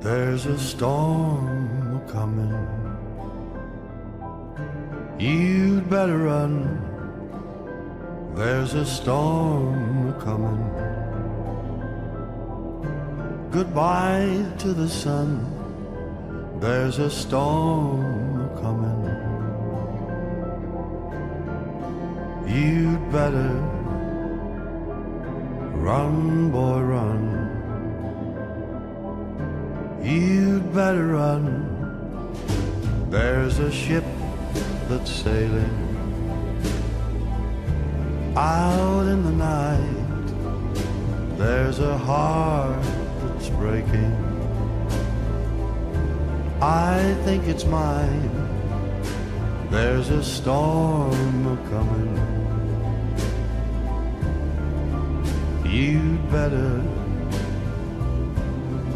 There's a storm coming. You'd better run. There's a storm coming. Goodbye to the sun. There's a storm coming. You'd better run, boy, run. You'd better run. There's a ship that's sailing out in the night. There's a heart that's breaking. I think it's mine. There's a storm coming. You'd better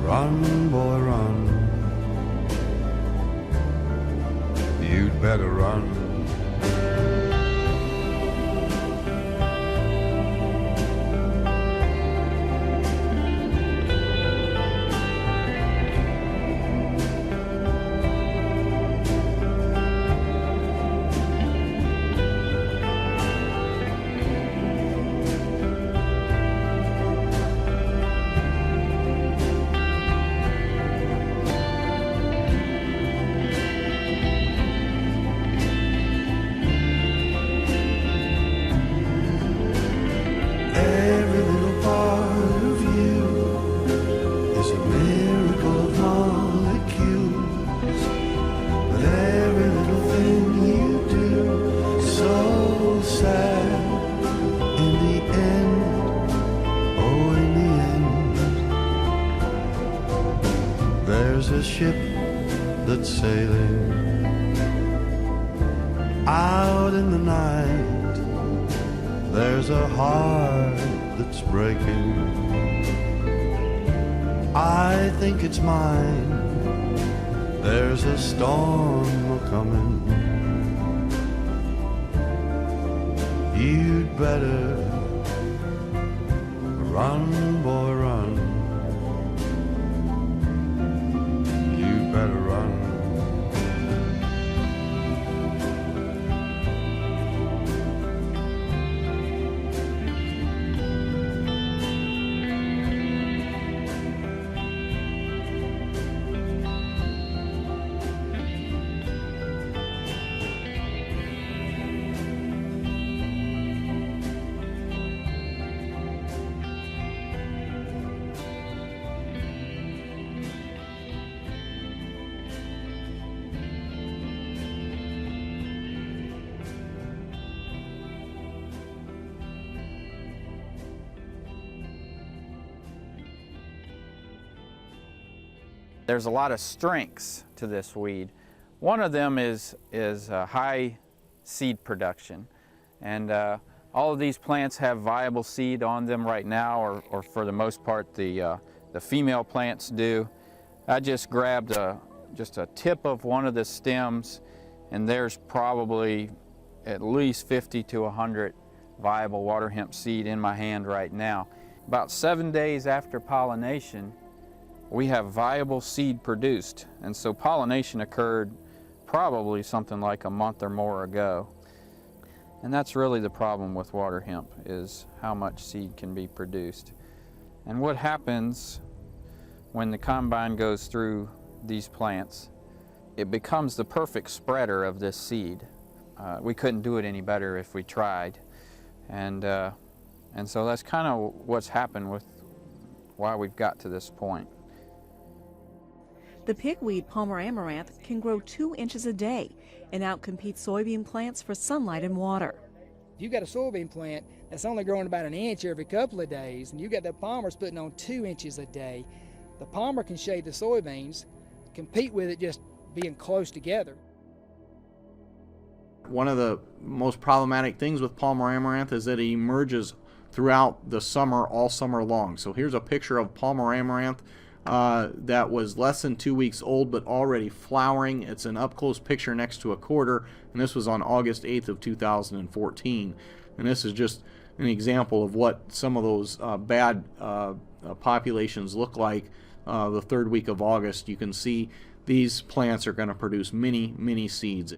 run, boy, run. You'd better run. There's a ship that's sailing out in the night. There's a heart that's breaking. I think it's mine. There's a storm coming. You'd better run, boy, run. Better run. There's a lot of strengths to this weed. One of them is high seed production. And all of these plants have viable seed on them right now, or for the most part the female plants do. I just grabbed just a tip of one of the stems, and there's probably at least 50 to 100 viable water hemp seed in my hand right now. About 7 days after pollination, we have viable seed produced, and so pollination occurred probably something like a month or more ago. And that's really the problem with water hemp, is how much seed can be produced. And what happens when the combine goes through these plants, it becomes the perfect spreader of this seed. We couldn't do it any better if we tried. And so that's kind of what's happened with why we've got to this point. The pigweed Palmer amaranth can grow 2 inches a day and outcompete soybean plants for sunlight and water. If you've got a soybean plant that's only growing about 1 inch every couple of days, and you've got the Palmer's putting on 2 inches a day, the Palmer can shade the soybeans, compete with it just being close together. One of the most problematic things with Palmer amaranth is that it emerges throughout the summer, all summer long. So here's a picture of Palmer amaranth that was less than 2 weeks old but already flowering. It's an up-close picture next to a quarter, and this was on August 8th of 2014. And this is just an example of what some of those bad populations look like. the third week of August, you can see these plants are going to produce many seeds.